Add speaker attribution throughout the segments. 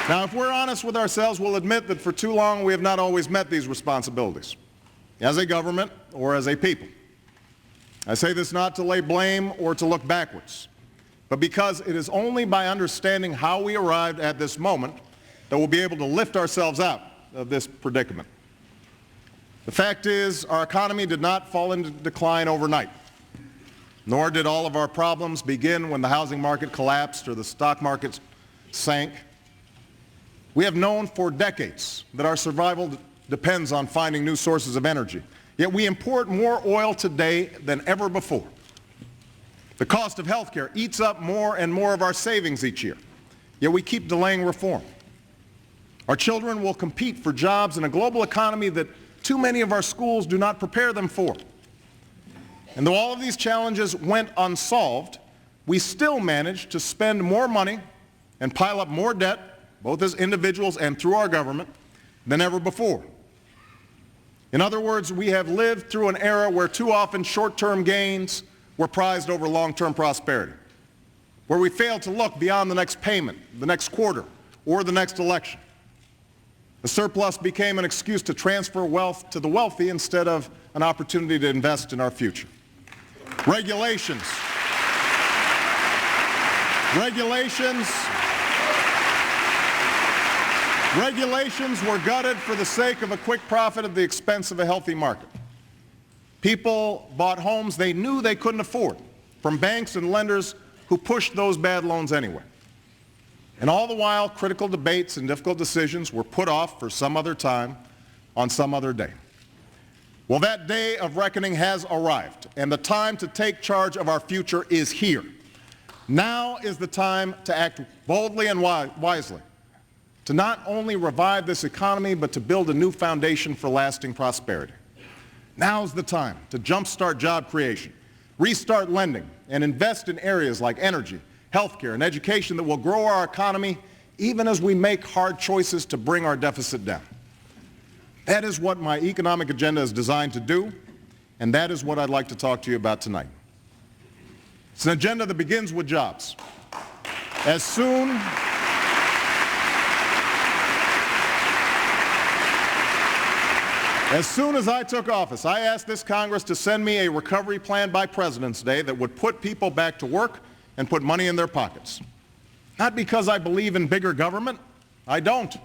Speaker 1: Now, if we're honest with ourselves, we'll admit that for too long we have not always met these responsibilities, as a government or as a people. I say this not to lay blame or to look backwards, but because it is only by understanding how we arrived at this moment that we'll be able to lift ourselves out of this predicament. The fact is, our economy did not fall into decline overnight, nor did all of our problems begin when the housing market collapsed or the stock market sank. We have known for decades that our survival depends on finding new sources of energy, yet we import more oil today than ever before. The cost of health care eats up more and more of our savings each year, yet we keep delaying reform. Our children will compete for jobs in a global economy that too many of our schools do not prepare them for. And though all of these challenges went unsolved, we still managed to spend more money and pile up more debt, both as individuals and through our government, than ever before. In other words, we have lived through an era where too often short-term gains were prized over long-term prosperity, where we failed to look beyond the next payment, the next quarter, or the next election. The surplus became an excuse to transfer wealth to the wealthy instead of an opportunity to invest in our future. Regulations were gutted for the sake of a quick profit at the expense of a healthy market. People bought homes they knew they couldn't afford from banks and lenders who pushed those bad loans anyway. And all the while, critical debates and difficult decisions were put off for some other time on some other day. Well, that day of reckoning has arrived, and the time to take charge of our future is here. Now is the time to act boldly and wisely, to not only revive this economy, but to build a new foundation for lasting prosperity. Now's the time to jumpstart job creation, restart lending, and invest in areas like energy, healthcare, and education that will grow our economy even as we make hard choices to bring our deficit down. That is what my economic agenda is designed to do, and that is what I'd like to talk to you about tonight. It's an agenda that begins with jobs. As soon as I took office, I asked this Congress to send me a recovery plan by President's Day that would put people back to work and put money in their pockets. Not because I believe in bigger government. I don't.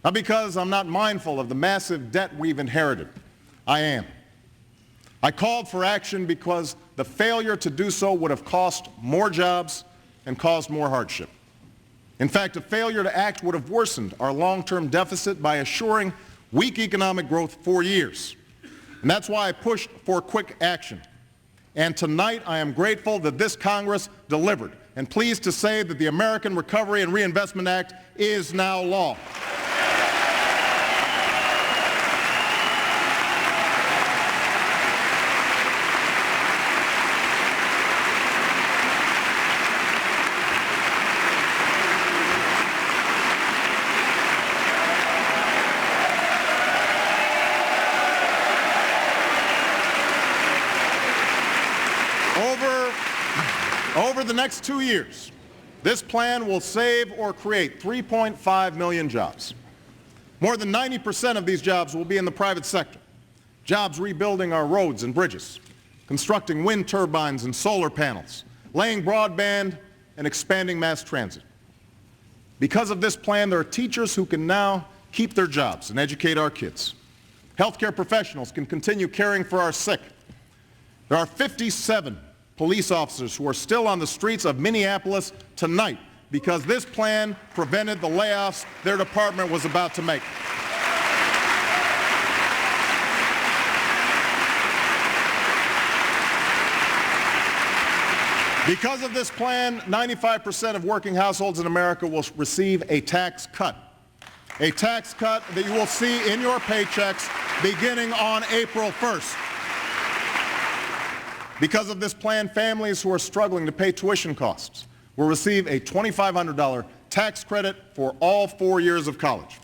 Speaker 1: Not because I'm not mindful of the massive debt we've inherited. I am. I called for action because the failure to do so would have cost more jobs and caused more hardship. In fact, a failure to act would have worsened our long-term deficit by assuring weak economic growth for years. And that's why I pushed for quick action. And tonight I am grateful that this Congress delivered and pleased to say that the American Recovery and Reinvestment Act is now law. Over the next 2 years, this plan will save or create 3.5 million jobs. More than 90% of these jobs will be in the private sector. Jobs rebuilding our roads and bridges, constructing wind turbines and solar panels, laying broadband, and expanding mass transit. Because of this plan, there are teachers who can now keep their jobs and educate our kids. Healthcare professionals can continue caring for our sick. There are 57 police officers who are still on the streets of Minneapolis tonight because this plan prevented the layoffs their department was about to make. Because of this plan, 95% of working households in America will receive a tax cut. A tax cut that you will see in your paychecks beginning on April 1st. Because of this plan, families who are struggling to pay tuition costs will receive a $2,500 tax credit for all 4 years of college.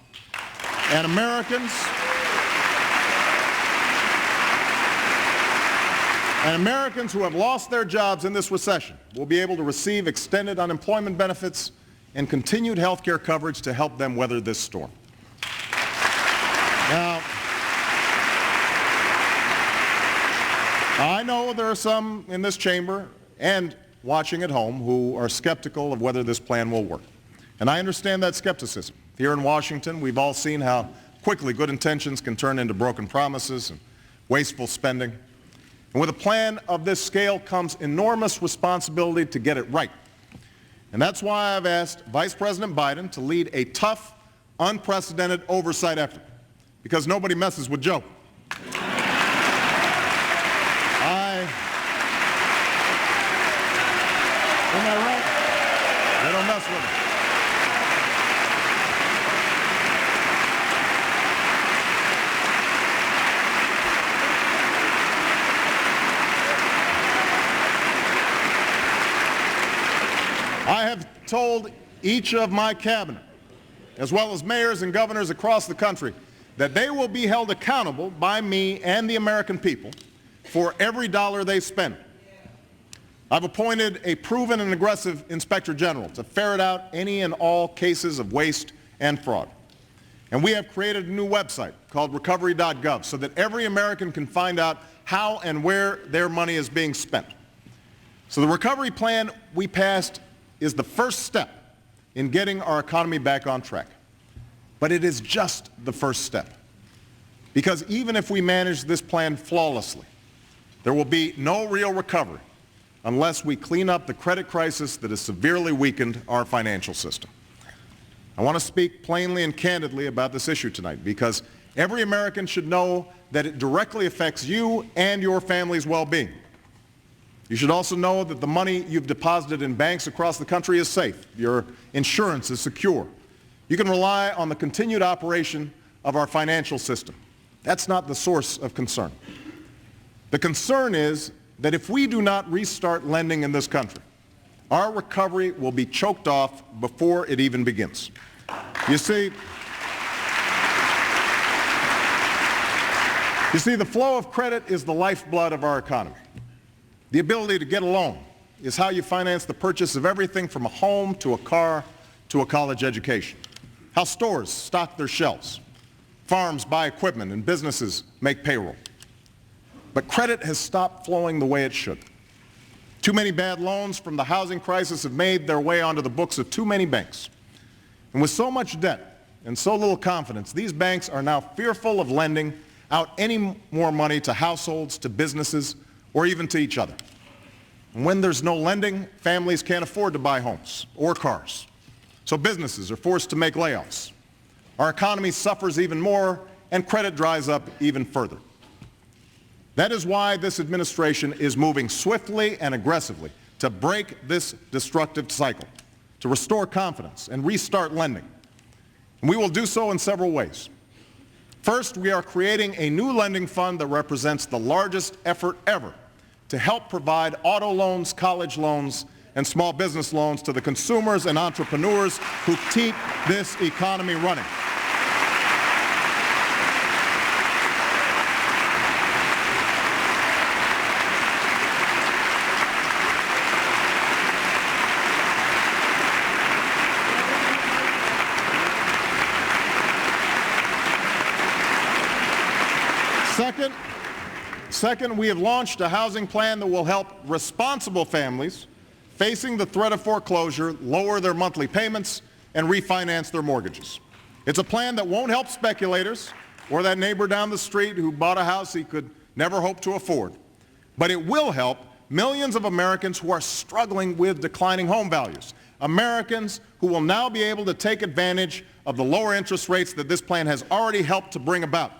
Speaker 1: And Americans who have lost their jobs in this recession will be able to receive extended unemployment benefits and continued health care coverage to help them weather this storm. Now, I know there are some in this chamber and watching at home who are skeptical of whether this plan will work. And I understand that skepticism. Here in Washington, we've all seen how quickly good intentions can turn into broken promises and wasteful spending. And with a plan of this scale comes enormous responsibility to get it right. And that's why I've asked Vice President Biden to lead a tough, unprecedented oversight effort, because nobody messes with Joe. Isn't that right? They don't mess with it. I have told each of my cabinet, as well as mayors and governors across the country, that they will be held accountable by me and the American people for every dollar they spend. I've appointed a proven and aggressive inspector general to ferret out any and all cases of waste and fraud. And we have created a new website called recovery.gov so that every American can find out how and where their money is being spent. So the recovery plan we passed is the first step in getting our economy back on track. But it is just the first step. Because even if we manage this plan flawlessly, there will be no real recovery unless we clean up the credit crisis that has severely weakened our financial system. I want to speak plainly and candidly about this issue tonight because every American should know that it directly affects you and your family's well-being. You should also know that the money you've deposited in banks across the country is safe. Your insurance is secure. You can rely on the continued operation of our financial system. That's not the source of concern. The concern is that if we do not restart lending in this country, our recovery will be choked off before it even begins. You see, the flow of credit is the lifeblood of our economy. The ability to get a loan is how you finance the purchase of everything from a home to a car to a college education. How stores stock their shelves, farms buy equipment, and businesses make payroll. But credit has stopped flowing the way it should. Too many bad loans from the housing crisis have made their way onto the books of too many banks. And with so much debt and so little confidence, these banks are now fearful of lending out any more money to households, to businesses, or even to each other. And when there's no lending, families can't afford to buy homes or cars. So businesses are forced to make layoffs. Our economy suffers even more, and credit dries up even further. That is why this administration is moving swiftly and aggressively to break this destructive cycle, to restore confidence and restart lending. And we will do so in several ways. First, we are creating a new lending fund that represents the largest effort ever to help provide auto loans, college loans, and small business loans to the consumers and entrepreneurs who keep this economy running. Second, we have launched a housing plan that will help responsible families facing the threat of foreclosure lower their monthly payments and refinance their mortgages. It's a plan that won't help speculators or that neighbor down the street who bought a house he could never hope to afford. But it will help millions of Americans who are struggling with declining home values. Americans who will now be able to take advantage of the lower interest rates that this plan has already helped to bring about.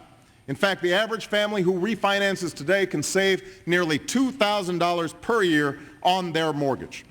Speaker 1: In fact, the average family who refinances today can save nearly $2,000 per year on their mortgage.